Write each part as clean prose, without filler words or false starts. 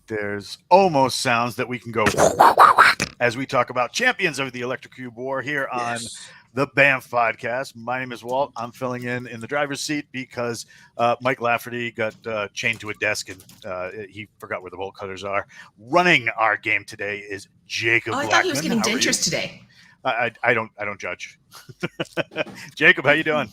There's almost sounds that we can go as we talk about champions of the Electrocube War here on the BAMF podcast. My name is Walt. I'm filling in the driver's seat because Mike Lafferty got chained to a desk and he forgot where the bolt cutters are. Running our game today is Jacob Blackmon. I thought he was getting dentures today. I don't judge. Jacob, how you doing?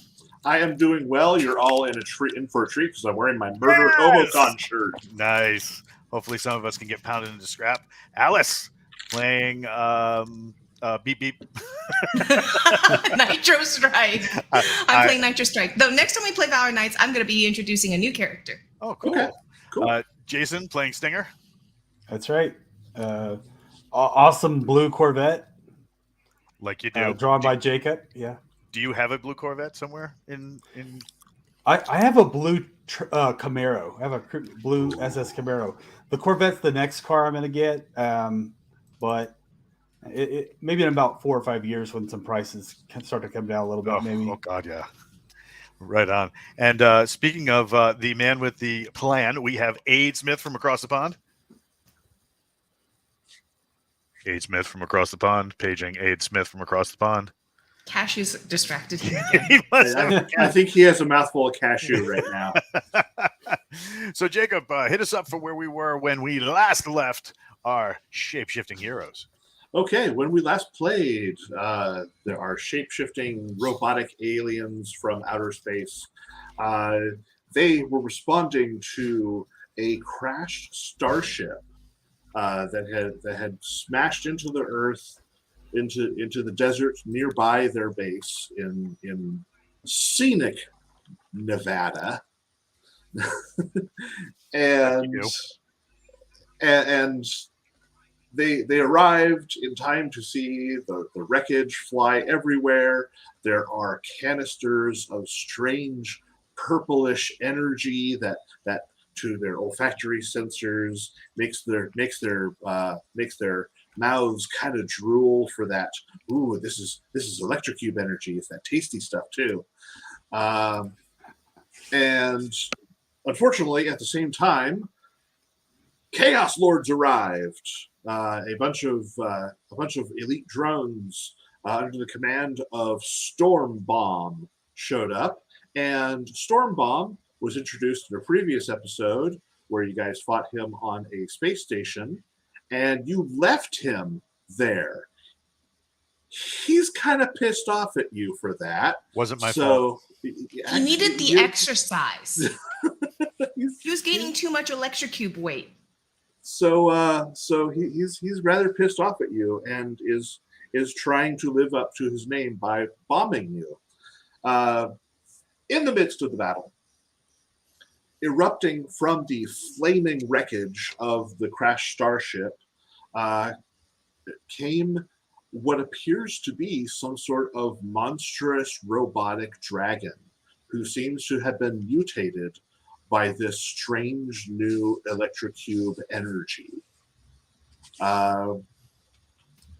I am doing well. You're all in for a treat because I'm wearing my Murder Omicron shirt. Nice. Hopefully some of us can get pounded into scrap. Alice playing Beep Beep. Nitro Strike. I'm playing Nitro Strike. Though next time we play Valor Knights, I'm going to be introducing a new character. Oh, cool. Okay. Cool. Jason playing Stinger. That's right. Awesome blue Corvette. Like you do. Drawn by Jacob. Yeah. Do you have a blue Corvette somewhere in? I have a blue Camaro. I have a blue SS Camaro. The Corvette's the next car I'm going to get, but it maybe in about 4 or 5 years when some prices can start to come down a little bit. Maybe. Oh God, yeah. Right on. And speaking of the man with the plan, we have Aid Smith from across the pond. Aid Smith from across the pond, paging Aid Smith from across the pond. Cashew's distracted him. I think he has a mouthful of cashew right now. So, Jacob, hit us up for where we were when we last left our shape-shifting heroes. Okay, when we last played, there are shape-shifting robotic aliens from outer space. They were responding to a crashed starship that had smashed into the Earth, into the desert nearby their base in scenic Nevada. and they arrived in time to see the wreckage fly everywhere. There are canisters of strange purplish energy that to their olfactory sensors makes their mouths kind of drool for that. Ooh, this is Electrocube energy. It's that tasty stuff too. And unfortunately, at the same time, Chaos Lords arrived. A bunch of elite drones under the command of Storm Bomb showed up, and Storm Bomb was introduced in a previous episode where you guys fought him on a space station, and you left him there. He's kind of pissed off at you for that. Wasn't my fault. He needed the exercise. He was gaining too much Electrocube weight. So he's rather pissed off at you and is trying to live up to his name by bombing you. In the midst of the battle, erupting from the flaming wreckage of the crashed starship, came what appears to be some sort of monstrous robotic dragon who seems to have been mutated by this strange new Electrocube energy.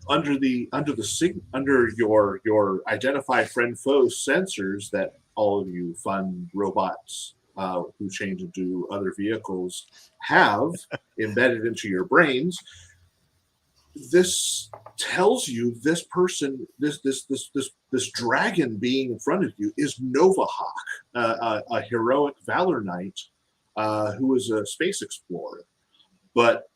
Under your identify friend foe sensors that all of you fun robots who change into other vehicles have embedded into your brains, this tells you this person, this dragon being in front of you is Nova Hawk, a heroic Valor Knight who is a space explorer. But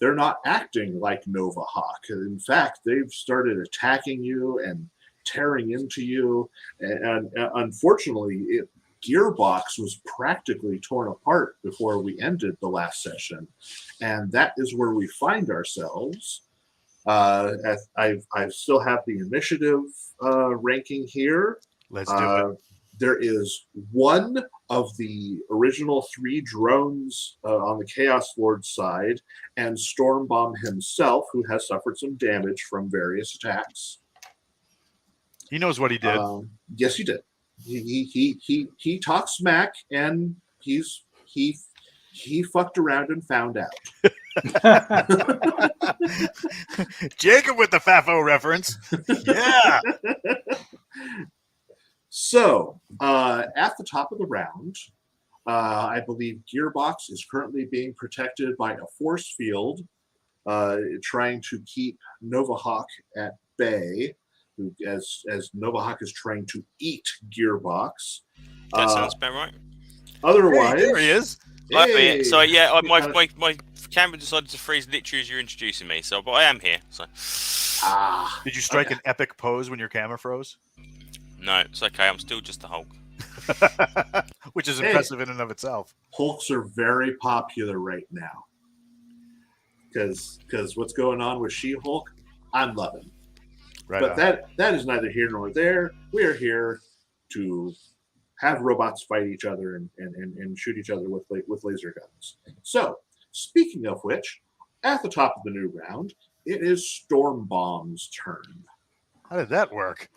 they're not acting like Nova Hawk. In fact, they've started attacking you and tearing into you. And unfortunately, Gearbox was practically torn apart before we ended the last session. And that is where we find ourselves. I still have the initiative ranking here. Let's do it. There is one of the original 3 drones on the Chaos Lord side, and Storm Bomb himself, who has suffered some damage from various attacks. He knows what he did. Yes, he did. He talked smack, and he fucked around and found out. Jacob with the FAFO reference. Yeah. So, at the top of the round, I believe Gearbox is currently being protected by a force field, trying to keep Novahawk at bay, as Novahawk is trying to eat Gearbox. That sounds about right. Otherwise, Hey, there he is. Right, yeah. So yeah, my kinda- my camera decided to freeze literally as you're introducing me. So, but I am here. So Did you strike okay. an epic pose when your camera froze? no, it's okay. I'm still just a Hulk. Which is Hey. impressive in and of itself. Hulks are very popular right now. Because what's going on with She-Hulk, I'm loving. Right. But on. that is neither here nor there. We are here to have robots fight each other and shoot each other with laser guns. So, speaking of which, at the top of the new round, it is Stormbomb's turn. How did that work?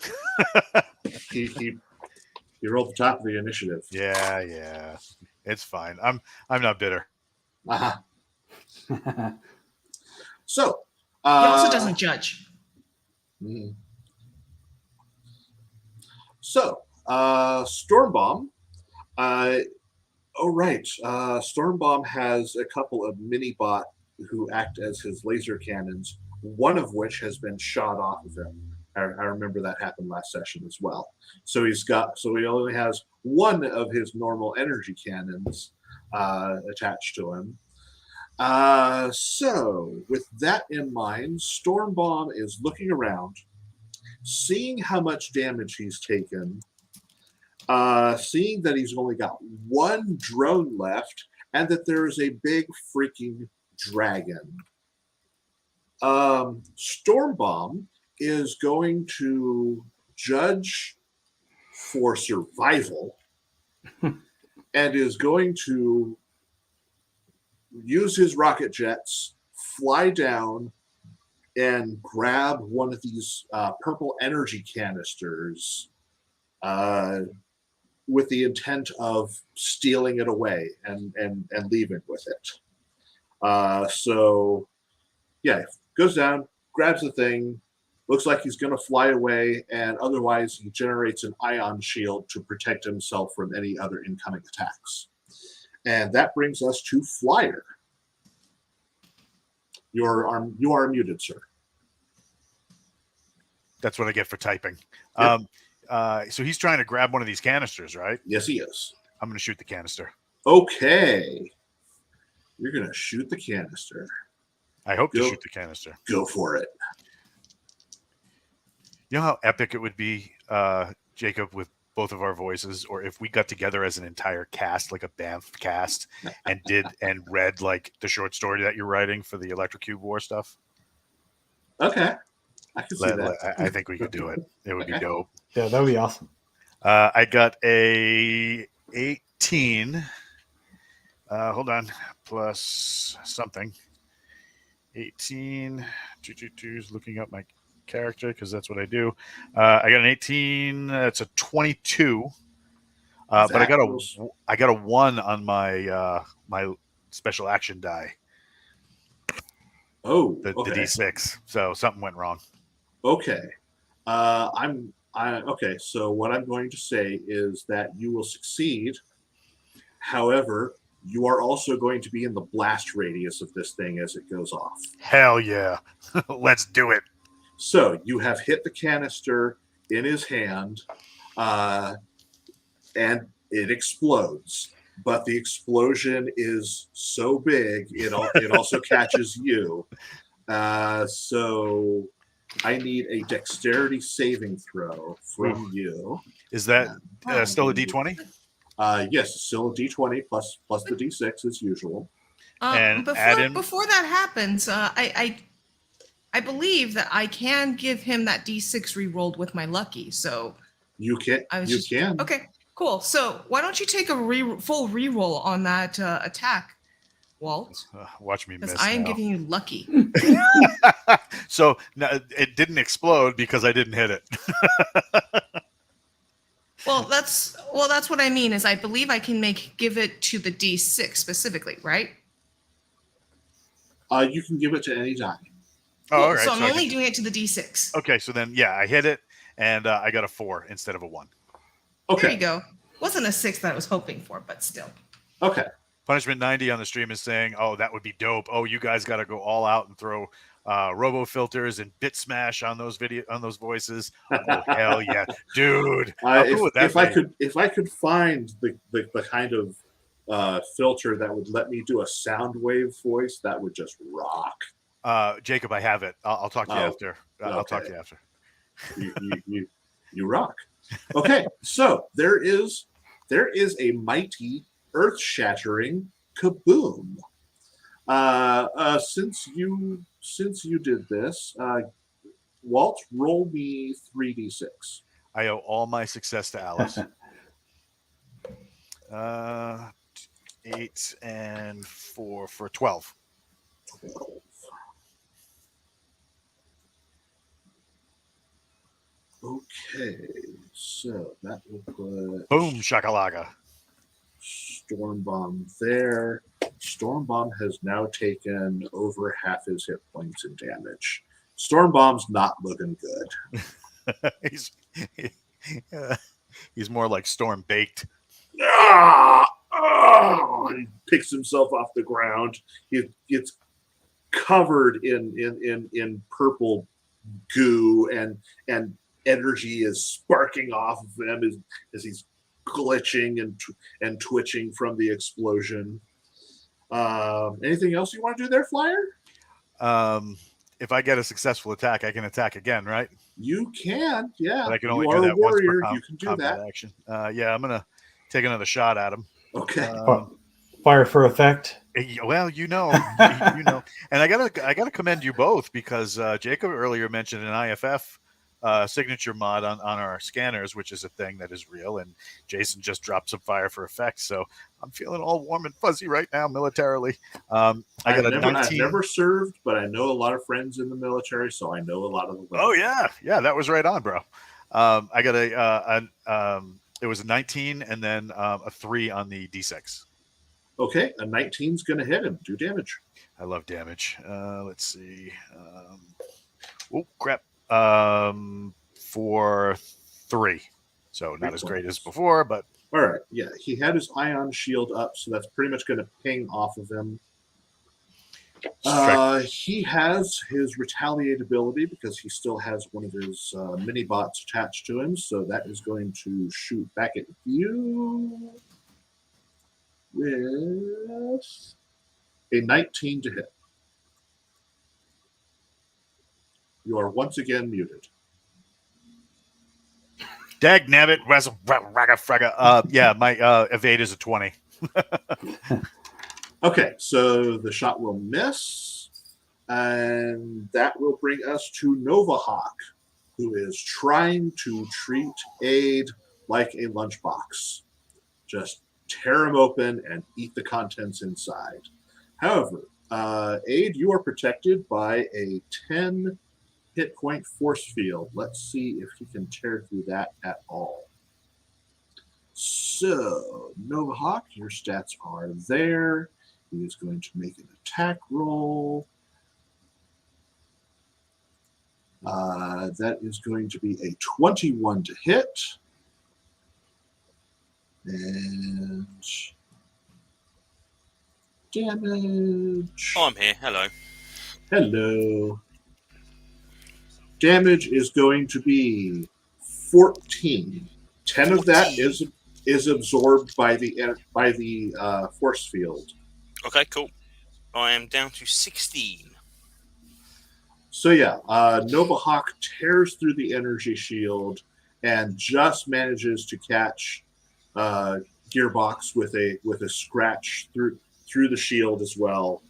He rolled the top of the initiative. Yeah. It's fine. I'm not bitter. Uh-huh. So, He also doesn't judge. mhm. So, Stormbomb. Stormbomb has a couple of mini-bot who act as his laser cannons, one of which has been shot off of him. I remember that happened last session as well. So he only has one of his normal energy cannons attached to him. So with that in mind, Stormbomb is looking around, seeing how much damage he's taken, seeing that he's only got one drone left, and that there is a big freaking dragon. Stormbomb is going to judge for survival and is going to use his rocket jets, fly down, and grab one of these purple energy canisters with the intent of stealing it away and leaving with it. So, yeah, goes down, grabs the thing, looks like he's going to fly away, and otherwise he generates an ion shield to protect himself from any other incoming attacks. And that brings us to Flyer. You are muted, sir. That's what I get for typing. Yep. So he's trying to grab one of these canisters, right? Yes, he is. I'm going to shoot the canister. Okay. You're going to shoot the canister. I hope to Go. shoot the canister. Go for it. You know how epic it would be, Jacob, with both of our voices, or if we got together as an entire cast, like a Banff cast, and read like the short story that you're writing for the Electrocube War stuff. Okay. I can see that. I think we could do it. It would be dope. Yeah, that would be awesome. I got a 18. Hold on, plus something. 18. Is looking up my character because that's what I do. I got an 18. That's a 22. But I got a 1 on my my special action die. Oh, The okay. D6. So something went wrong. Okay. Okay. So what I'm going to say is that you will succeed. However, you are also going to be in the blast radius of this thing as it goes off. Hell yeah. Let's do it. So you have hit the canister in his hand, and it explodes. But the explosion is so big, it also catches you. So I need a dexterity saving throw from you. Is that still a D20? Yes, still a D20 plus the D6 as usual. And add in- Before that happens, I believe that I can give him that D6 re-rolled with my lucky. So You can. Can. Okay, cool. So why don't you take a full re-roll on that attack, Walt? Watch me miss. Because I am now. giving you lucky. So no, it didn't explode because I didn't hit it. Well, that's what I mean. Is I believe I can give it to the D6 specifically, right? You can give it to any die. Oh, all right. So I'm I only can- doing it to the D6. Okay, so then yeah, I hit it, and I got a 4 instead of a 1. Okay. There you go. Wasn't a 6 that I was hoping for, but still. Okay. Punishment 90 on the stream is saying, "Oh, that would be dope. Oh, you guys got to go all out and throw robo filters and bit smash on those voices." Oh, hell yeah, dude! How cool would that be? If I could find the kind of filter that would let me do a sound wave voice, that would just rock. Jacob, I have it. I'll talk to you Oh, after. I'll talk to you after. You rock. Okay, so there is a mighty, earth-shattering kaboom. Since you did this, Walt, roll me 3d6. I owe all my success to Alice. 8 and 4 for 12. 12. Okay, so that will put Boom shakalaka. Storm Bomb there. Storm Bomb has now taken over half his hit points in damage. Storm Bomb's not looking good. He's more like Storm Baked. He picks himself off the ground. He gets covered in purple goo, and energy is sparking off of him as he's glitching and twitching from the explosion. Anything else you want to do there, Flyer? If I get a successful attack, I can attack again, right? You can, yeah. But I can only you do are that a warrior. once per You can do combat that. action. Yeah, I'm gonna take another shot at him. Okay. Fire for effect. Well, you know, and I gotta commend you both because Jacob earlier mentioned an IFF signature mod on our scanners, which is a thing that is real, and Jason just dropped some fire for effect, so I'm feeling all warm and fuzzy right now militarily. I've never served, but I know a lot of friends in the military, so I know a lot of the Oh yeah, that was right on, bro. I got it was a 19 and then a 3 on the d6. Okay, a 19's going to hit him. Do damage. I love damage. Let's see. Oh crap. For 3. So not as great as before, but all right. Yeah, he had his ion shield up, so that's pretty much going to ping off of him. He has his retaliate ability because he still has one of his mini bots attached to him, so that is going to shoot back at you with a 19 to hit. You are once again muted. Dag nabbit, raga fraga. Yeah, my evade is a 20. Okay, so the shot will miss, and that will bring us to Nova Hawk, who is trying to treat Aid like a lunchbox. Just tear him open and eat the contents inside. However, Aid, you are protected by a 10 hit point force field. Let's see if he can tear through that at all. So, Nova Hawk, your stats are there. He is going to make an attack roll. That is going to be a 21 to hit. And damage. Oh, I'm here. Hello. Hello. Damage is going to be 14. 10 of that is absorbed by the force field. Okay, cool. I am down to 16. So yeah, Nova Hawk tears through the energy shield and just manages to catch Gearbox with a scratch through the shield as well.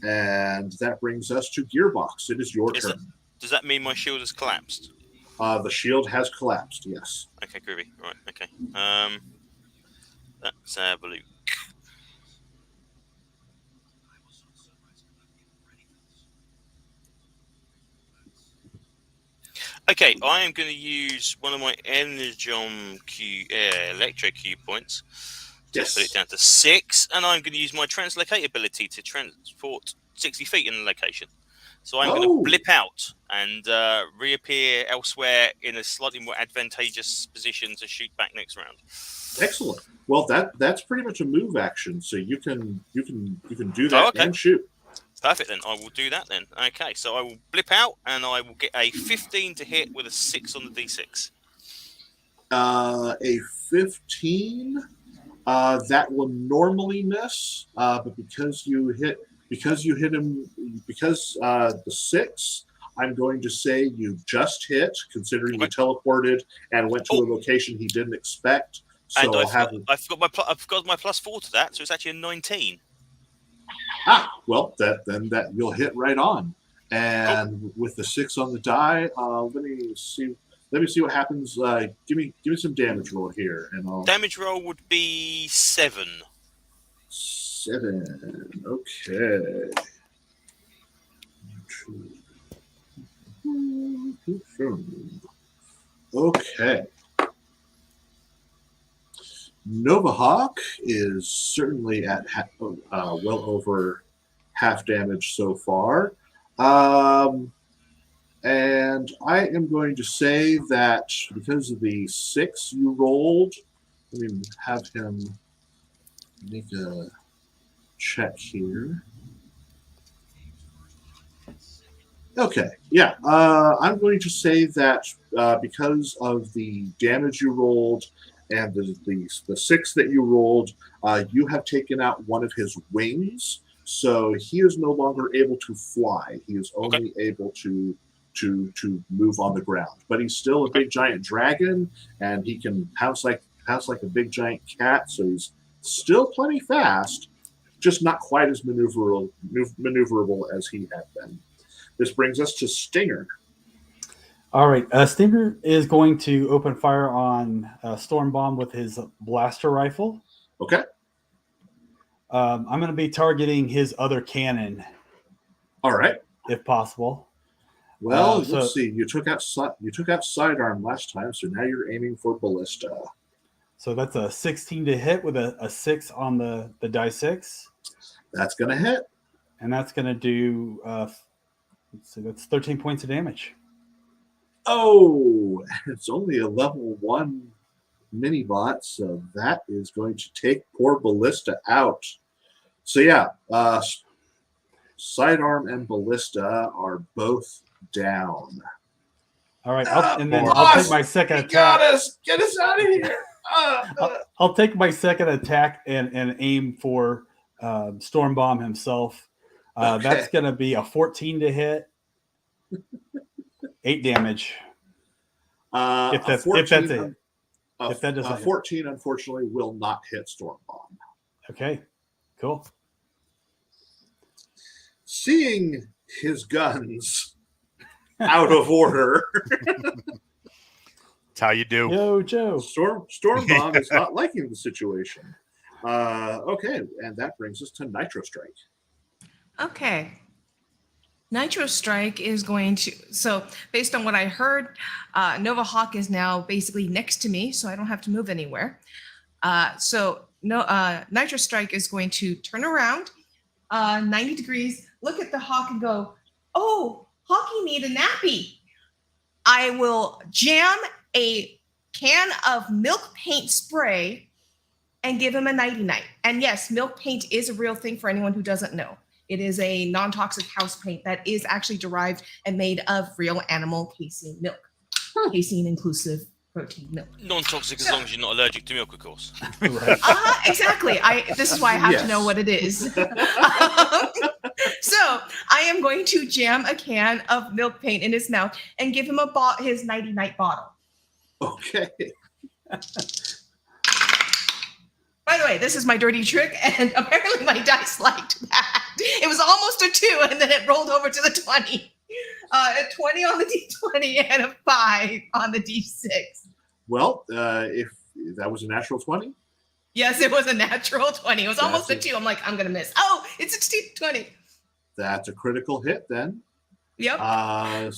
And that brings us to Gearbox. It is your turn. Does that mean my shield has collapsed? The shield has collapsed, yes. Okay, groovy. Right, okay. Let's have a look. Okay, I am going to use one of my Energon Electro Q points. Just put it down to 6, and I'm going to use my Translocate ability to transport 60 feet in the location. So I'm going to blip out and reappear elsewhere in a slightly more advantageous position to shoot back next round. Excellent. Well, that's pretty much a move action, so you can do that and shoot. Perfect. Then I will do that. Then okay. So I will blip out and I will get a 15 to hit with a 6 on the d6. A 15. That will normally miss, but because you hit him, because the 6, I'm going to say you just hit, considering you teleported and went to a location he didn't expect. So and I've got my +4 to that, so it's actually a 19. Well, that you'll hit right on, and with the 6 on the die, let me see what happens. Give me some damage roll here, and I'll. Damage roll would be 7. 7. Okay. Okay. Novahawk is certainly at well over half damage so far. And I am going to say that because of the 6 you rolled, let me have him make a check here. Okay, yeah. I'm going to say that because of the damage you rolled and the 6 that you rolled, you have taken out one of his wings, so he is no longer able to fly. He is only able to move on the ground, but he's still a big giant dragon, and he can pounce like a big giant cat. So he's still plenty fast, just not quite as maneuverable as he had been. This brings us to Stinger. All right, Stinger is going to open fire on Storm Bomb with his blaster rifle. Okay. I'm going to be targeting his other cannon. All right, if possible. Well, let's see. You took out sidearm last time, so now you're aiming for ballista. So that's a 16 to hit with a 6 on the die 6. That's going to hit. And that's going to do, let's see, that's 13 points of damage. Oh, it's only a level 1 mini bot, so that is going to take poor ballista out. So yeah, sidearm and ballista are both down. All right, I'll take my second attack. Get us out of here. I'll take my second attack and aim for Storm Bomb himself. That's going to be a 14 to hit, 8 damage. If that doesn't 14, unfortunately, will not hit Storm Bomb. Okay, cool. Seeing his guns out of order. That's how you do. Yo, Joe. Storm Bomb is not liking the situation. Okay, and that brings us to Nitro Strike. Okay. Nitro Strike is going to, so based on what I heard, Nova Hawk is now basically next to me, so I don't have to move anywhere. Nitro Strike is going to turn around 90 degrees, look at the Hawk and go, "Oh, Hawky need a nappy." I will jam a can of milk paint spray and give him a nighty-night. And yes, milk paint is a real thing for anyone who doesn't know. It is a non-toxic house paint that is actually derived and made of real animal casein milk. Casein inclusive protein milk. Non-toxic as long as you're not allergic to milk, of course. Right. Exactly. This is why I have to know what it is. So I am going to jam a can of milk paint in his mouth and give him his nighty-night bottle. Okay. By the way, this is my dirty trick, and apparently my dice liked that. It was almost a 2, and then it rolled over to the 20. A 20 on the D20 and a 5 on the D6. Well, if that was a natural 20? Yes, it was a natural 20. It was almost a 2. I'm like, I'm going to miss. Oh, it's a 20. That's a critical hit then. Yep. Wow.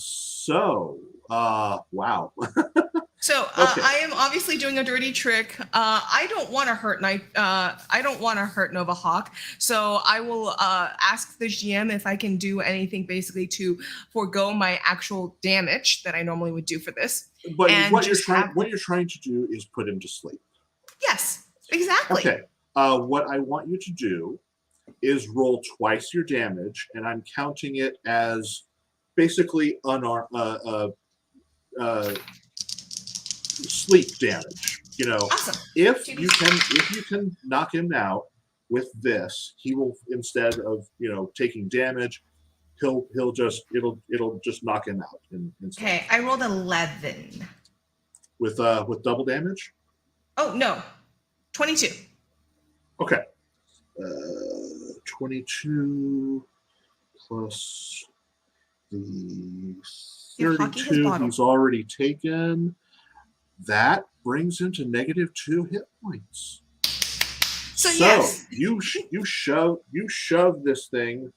So Okay. I am obviously doing a dirty trick. I don't want to hurt I don't want to hurt Nova Hawk. So I will ask the GM if I can do anything basically to forego my actual damage that I normally would do for this. But And what you're just trying have- what you're trying to do is put him to sleep. Yes, exactly. Okay. What I want you to do is roll twice your damage, and I'm counting it as basically sleep damage. You know, Awesome. if you can knock him out with this, he will, instead of taking damage, it'll just knock him out. Instead. Okay, I rolled 11. With double damage. Oh no, 22. Okay. 22 plus the Give Hockey his 32 bottle. he's already taken. That brings him to -2 hit points. So yes, you shove this thing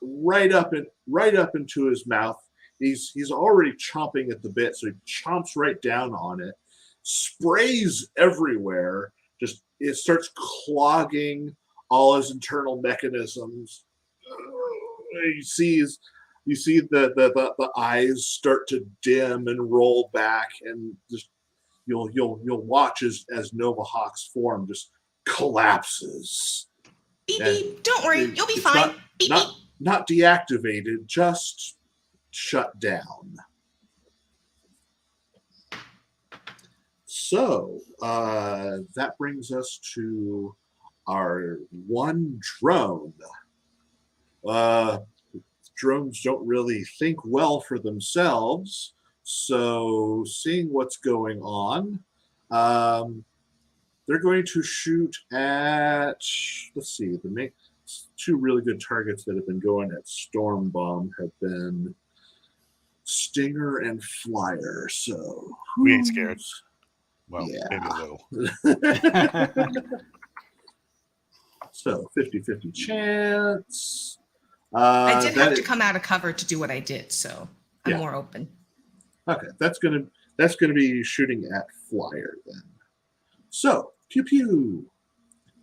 right up into his mouth. He's already chomping at the bit, so he chomps right down on it. Sprays everywhere. Just it starts clogging all his internal mechanisms. You see the eyes start to dim and roll back, and just you'll watch as Nova Hawk's form just collapses. beep beep. Don't worry, you'll be fine. Beep beep. Not deactivated, just shut down. So that brings us to our one drone. Drones don't really think well for themselves, so seeing what's going on, they're going to shoot at, let's see, the two really good targets that have been going at Storm Bomb have been Stinger and Flyer. So We ain't scared. Well, Yeah. maybe a little. So 50-50 chance. I did have to come out of cover to do what I did, so I'm Yeah. more open. Okay, that's gonna be shooting at Flyer then. So pew pew,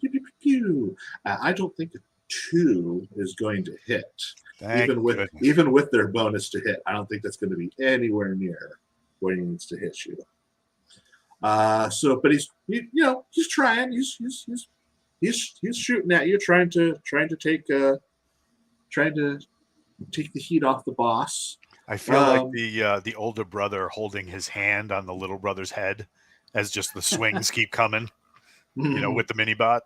pew pew pew pew. I don't think a 2 is going to hit, Thank goodness. even with their bonus to hit. I don't think that's going to be anywhere near where he needs to hit you. So, but he's trying. He's shooting at you, trying to take the heat off the boss. I feel like the older brother holding his hand on the little brother's head as just the swings keep coming, with the mini bot.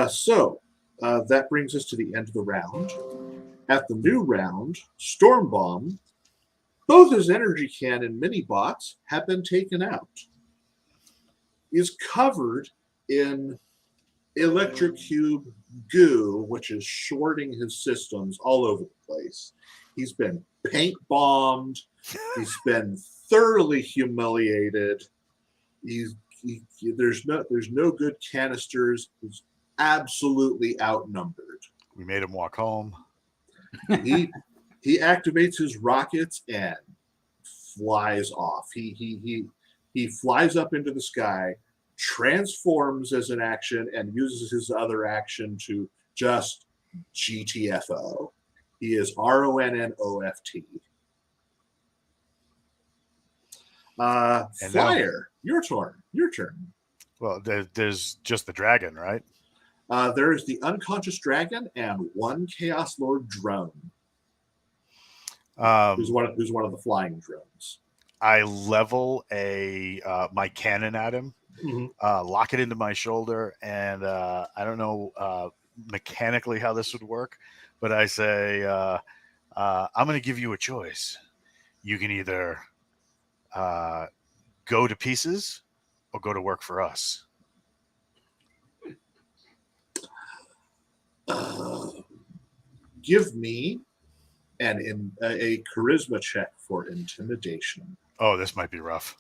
So that brings us to the end of the round. At the new round, Storm Bomb, both his energy cannon mini bots have been taken out. He's covered in electrocube goo, which is shorting his systems all over the place. He's been paint bombed. He's been thoroughly humiliated. There's no good canisters. He's absolutely outnumbered. We made him walk home. He activates his rockets and flies off. He flies up into the sky, transforms as an action, and uses his other action to just GTFO. He is RONNOFT. Flyer, your turn. Well, there's just the dragon, right? There is the unconscious dragon and one Chaos Lord drone. Who's one of the flying drones. I level my cannon at him, lock it into my shoulder, and I don't know mechanically how this would work, but I say, I'm going to give you a choice. You can either go to pieces or go to work for us. Give me a charisma check for intimidation. Oh, this might be rough.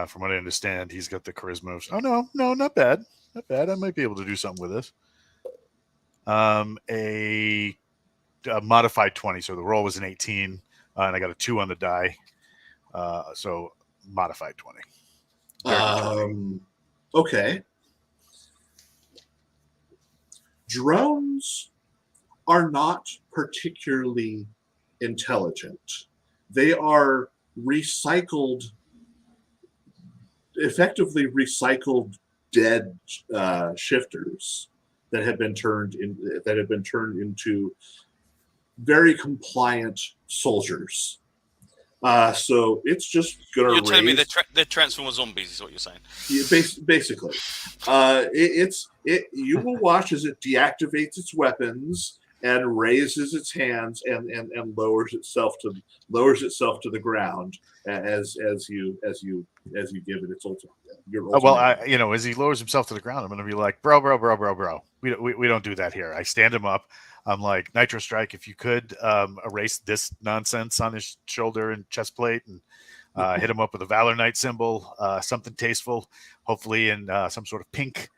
From what I understand, he's got the charisma of, no, not bad. Not bad. I might be able to do something with this. A modified 20. So the roll was an 18, and I got a 2 on the die. So modified 20. Dirty 20. Okay. Drones are not particularly intelligent. They are effectively recycled dead shifters that have been turned into very compliant soldiers. So it's just gonna You're telling me raise. they're Transformer zombies, is what you're saying? Basically, you will watch as it deactivates its weapons and raises its hands and lowers itself to the ground as you give it its ultimate. As he lowers himself to the ground, I'm going to be like, bro. We don't do that here. I stand him up. I'm like, Nitro Strike, if you could erase this nonsense on his shoulder and chest plate and hit him up with a Valor Knight symbol, something tasteful, hopefully in some sort of pink.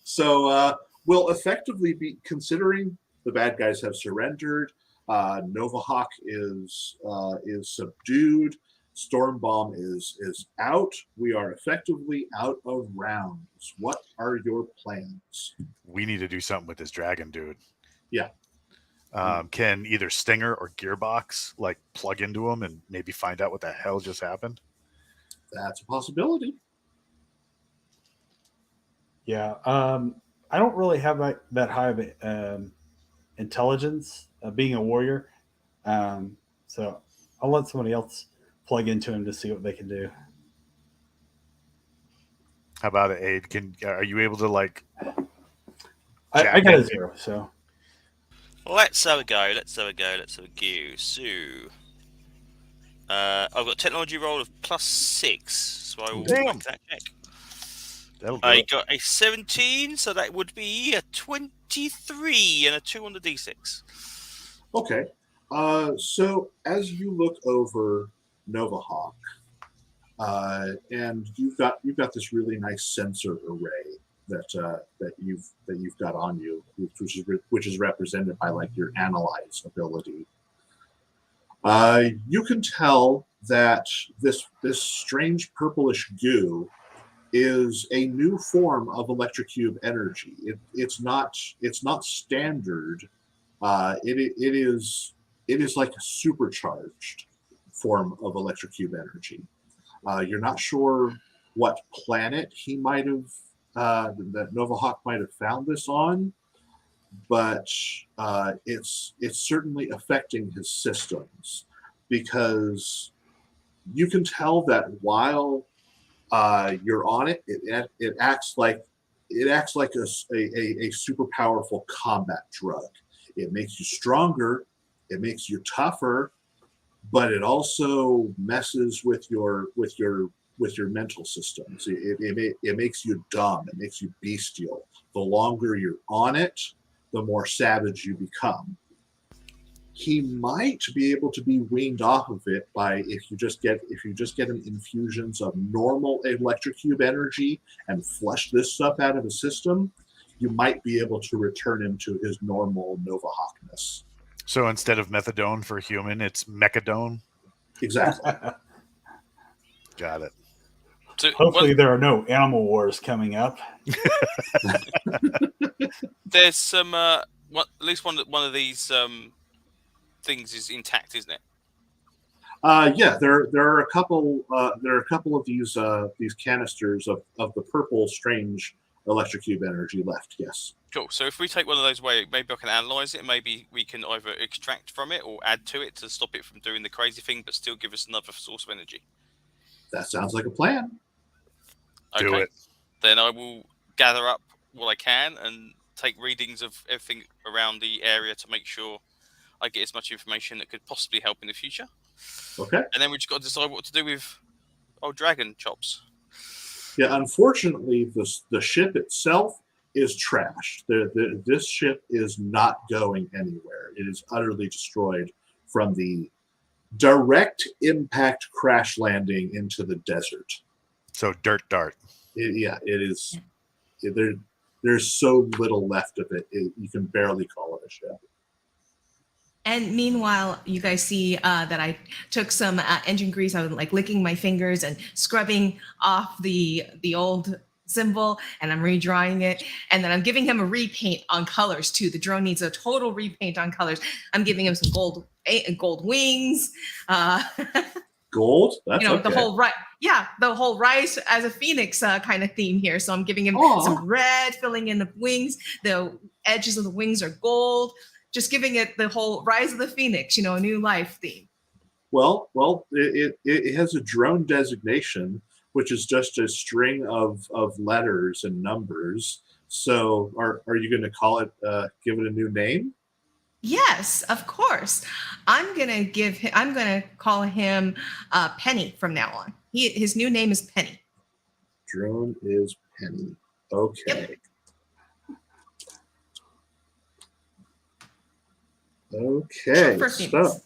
So we'll effectively be considering the bad guys have surrendered. Nova Hawk is subdued. Storm Bomb is out. We are effectively out of rounds. What are your plans? We need to do something with this dragon, dude. Yeah. Can either Stinger or Gearbox like plug into him and maybe find out what the hell just happened? That's a possibility. Yeah. I don't really have that high of intelligence, being a warrior. So I'll let somebody else plug into him to see what they can do. How about it, Aid? Are you able to like? I got a 0, so. Let's have a go. So, I've got technology roll of +6, so I will make that check. I got a 17, so that would be a 23 and a 2 on the d6. Okay. So as you look over Nova Hawk, and you've got this really nice sensor array that you've got on you, which is represented by like your analyze ability. You can tell that this strange purplish goo is a new form of electrocube energy. It's not standard. It is like a supercharged form of electrocube energy. You're not sure what planet he might have that Nova Hawk might have found this on, but it's certainly affecting his systems, because you can tell that while you're on it, it acts like a super powerful combat drug. It makes you stronger, it makes you tougher, but it also messes with your mental systems. It makes you dumb. It makes you bestial. The longer you're on it, the more savage you become. He might be able to be weaned off of it by if you just get him infusions of normal electrocube energy and flush this stuff out of his system. You might be able to return him to his normal Nova Hawkness. So instead of methadone for human, it's mechadone. Exactly. Got it. So hopefully there are no animal wars coming up. There's some at least one of these things is intact, isn't it? Yeah, there are a couple of these canisters of the purple strange electrocube energy left. Yes. Cool. So if we take one of those away, maybe I can analyze it. Maybe we can either extract from it or add to it to stop it from doing the crazy thing, but still give us another source of energy. That sounds like a plan. Okay. Do it. Then I will gather up what I can and take readings of everything around the area to make sure I get as much information that could possibly help in the future. Okay. And then we just got to decide what to do with old dragon chops. Yeah, unfortunately, the ship itself is trashed. This ship is not going anywhere. It is utterly destroyed from the direct impact crash landing into the desert. So dirt dart. It is. There's so little left of it. You can barely call it a ship. And meanwhile, you guys see that I took some engine grease. I was like licking my fingers and scrubbing off the old symbol, and I'm redrawing it. And then I'm giving him a repaint on colors too. The drone needs a total repaint on colors. I'm giving him some gold wings. Gold? That's You know, okay. the whole rise as a phoenix kind of theme here. So I'm giving him some red, filling in the wings. The edges of the wings are gold. Just giving it the whole rise of the phoenix, a new life theme. Well, it has a drone designation, which is just a string of letters and numbers. So are you going to call it, give it a new name? Yes, of course. I'm gonna call him Penny from now on. His new name is Penny. Drone is Penny. Okay. Yep. Okay. For So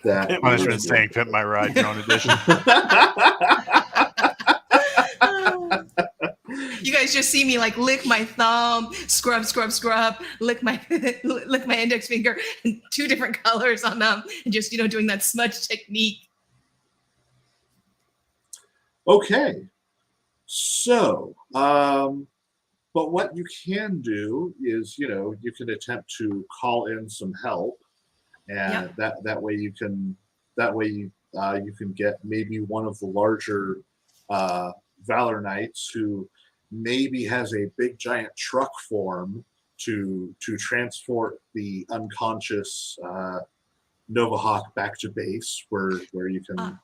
that Punishment saying "Pimp My Ride" Drone Edition. You guys just see me like lick my thumb, scrub, lick my index finger in 2 different colors on them, and just doing that smudge technique. Okay. So, but what you can do is, you can attempt to call in some help, and that way you can get maybe one of the larger Valor Knights who maybe has a big giant truck form to transport the unconscious Nova Hawk back to base, where you can.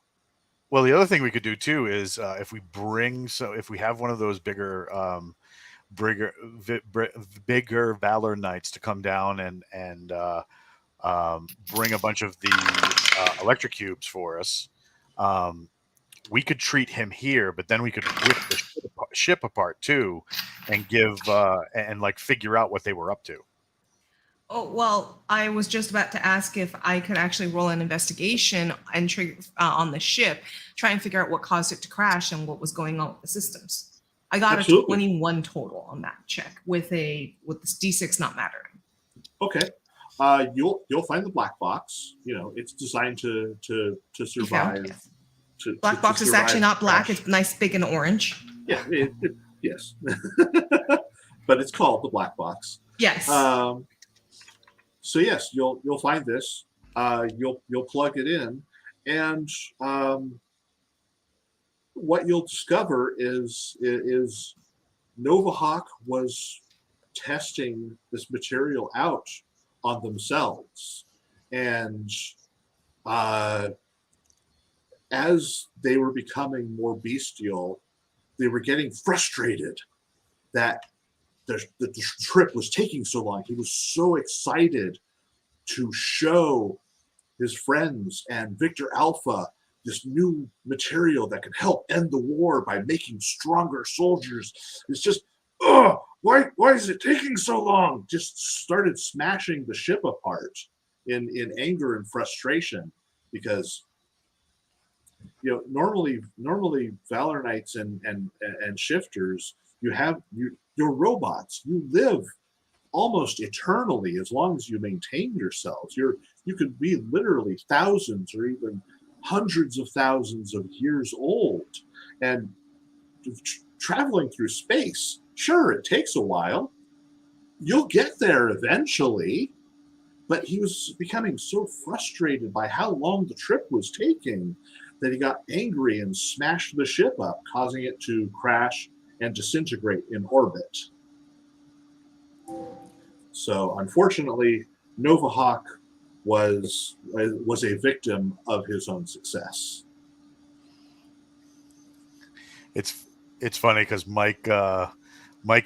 Well, the other thing we could do too is if we have one of those bigger Valor Knights to come down and bring a bunch of the electric cubes for us. We could treat him here, but then we could rip the ship apart too, and give and like figure out what they were up to. Oh, well, I was just about to ask if I could actually roll an investigation and on the ship, try and figure out what caused it to crash and what was going on with the systems. I got a 21 total on that check with the D6 not mattering. Okay. You'll find the black box. It's designed to survive. Yes. Black box is actually not black. It's nice, big, and orange. Yeah. Yes. But it's called the black box. Yes. So yes, you'll find this. You'll plug it in, and what you'll discover is Nova Hawk was testing this material out on themselves, and as they were becoming more bestial, they were getting frustrated that the trip was taking so long. He was so excited to show his friends and Victor Alpha this new material that could help end the war by making stronger soldiers. It's just, why is it taking so long? Just started smashing the ship apart in anger and frustration, because normally Valor Knights and shifters, you're robots. You live almost eternally as long as you maintain yourselves. You could be literally thousands or even hundreds of thousands of years old, and traveling through space. Sure, it takes a while. You'll get there eventually, but he was becoming so frustrated by how long the trip was taking that he got angry and smashed the ship up, causing it to crash and disintegrate in orbit. So unfortunately, Nova Hawk was a victim of his own success. It's funny because Mike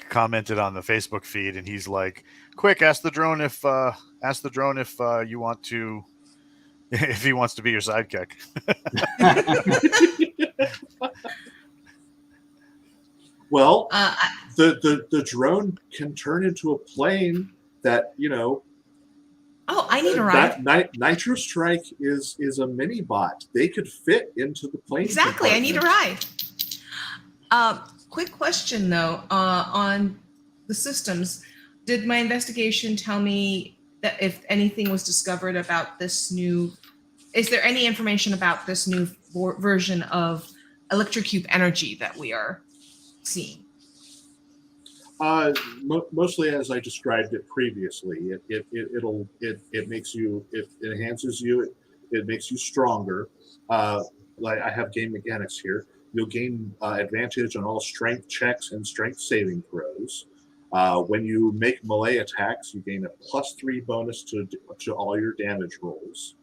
commented on the Facebook feed, and he's like, "Quick, ask the drone if you want to, if he wants to be your sidekick." Well, the drone can turn into a plane that, Oh, I need a ride. Nitro Strike is a mini bot. They could fit into the plane. Exactly. I need a ride. Quick question though, on the systems. did my investigation tell me that if anything was discovered about this new? Is there any information about this new version of electrocube energy that we are seeing? Mostly as I described it previously. It makes you, it enhances you, it makes you stronger. Like I have game mechanics here. You'll gain advantage on all strength checks and strength saving throws. When you make melee attacks, you gain a +3 bonus to all your damage rolls.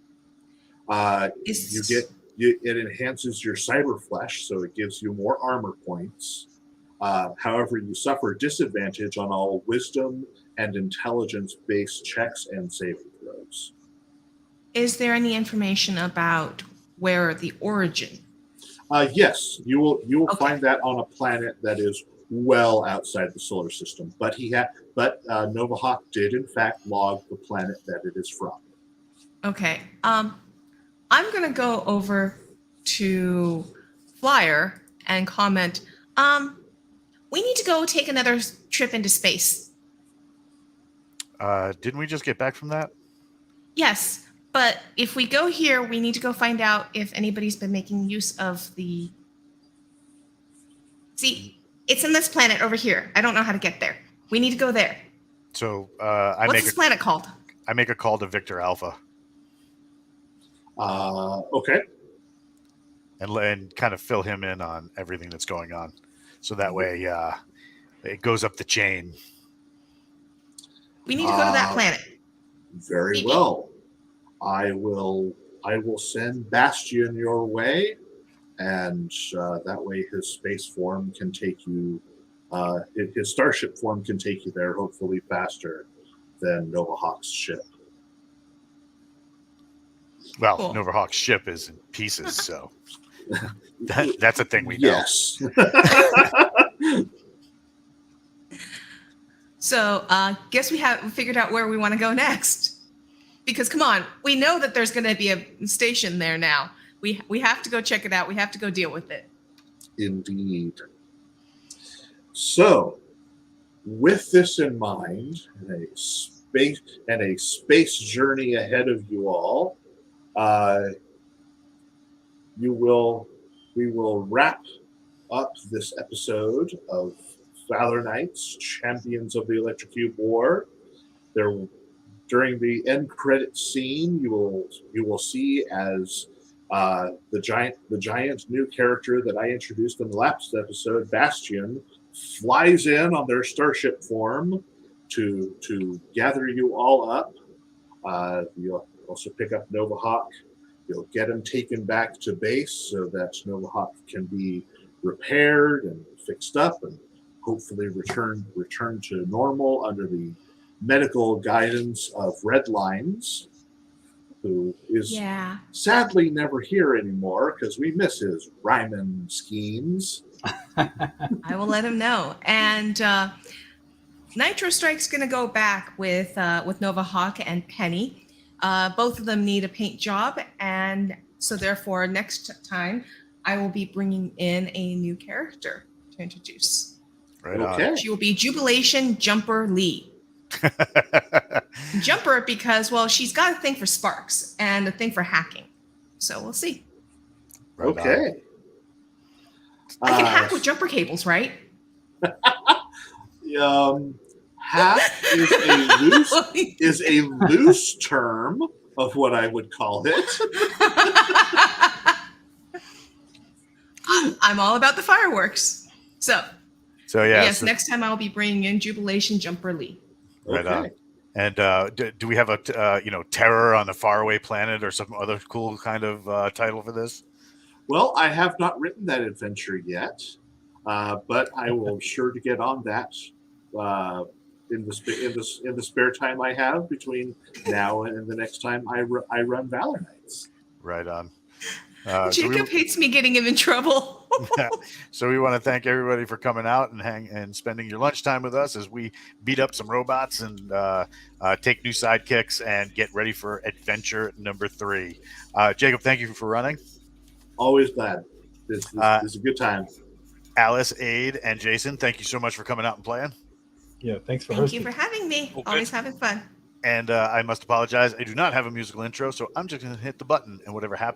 It enhances your cyber flesh, so it gives you more armor points. However, you suffer disadvantage on all wisdom and intelligence-based checks and saving throws. Is there any information about where the origin? Yes, you will find that on a planet that is well outside the solar system. But Novahawk did in fact log the planet that it is from. Okay. I'm gonna go over to Flyer and comment. We need to go take another trip into space. Didn't we just get back from that? Yes, but if we go here, we need to go find out if anybody's been making use of the. See, it's in this planet over here. I don't know how to get there. We need to go there. So what's this planet called? I make a call to Victor Alpha. Okay. And kind of fill him in on everything that's going on. So that way it goes up the chain. We need to go to that planet. Very well. I will send Bastion your way, and that way his space form can take you, his starship form can take you there hopefully faster than Novahawk's ship. Well, Cool. Novahawk's ship is in pieces, so that's a thing we know. Yes. So, guess we have figured out where we want to go next. Because come on, we know that there's going to be a station there now. We have to go check it out. We have to go deal with it. Indeed. So, with this in mind, and a space journey ahead of you all, we will wrap up this episode of Valor Knights, Champions of the Electrocube War. During the end credit scene, you will see as the giant new character that I introduced in the last episode, Bastion, flies in on their starship form to gather you all up. You'll also pick up Novahawk. You'll get him taken back to base so that Novahawk can be repaired and fixed up and hopefully return to normal under the medical guidance of Redlines, who is sadly never here anymore because we miss his rhyming schemes. I will let him know. And Nitro Strike's going to go back with Novahawk and Penny. Both of them need a paint job, and so therefore next time I will be bringing in a new character to introduce. Right Okay. on. She will be Jubilation Jumper Lee. Jumper because, well, she's got a thing for sparks and a thing for hacking. So we'll see. Right Okay. I can hack with jumper cables, right? Hack is a loose term of what I would call it. I'm all about the fireworks. So So yes, next time I'll be bringing in Jubilation Jumper Lee. Right Okay. on. And do we have a terror on a faraway planet or some other cool kind of title for this? Well, I have not written that adventure yet, but I will sure to get on that in the spare time I have between now and the next time I run Valor Knights. Right on. Jacob hates me getting him in trouble. So we want to thank everybody for coming out and spending your lunchtime with us as we beat up some robots and take new sidekicks and get ready for adventure number 3. Jacob, thank you for running. Always glad. This is a good time. Alice, Aid, and Jason, thank you so much for coming out and playing. Yeah, thanks for Thank hosting. you for having me. All good. Always having fun. And I must apologize. I do not have a musical intro, so I'm just going to hit the button, and whatever happens.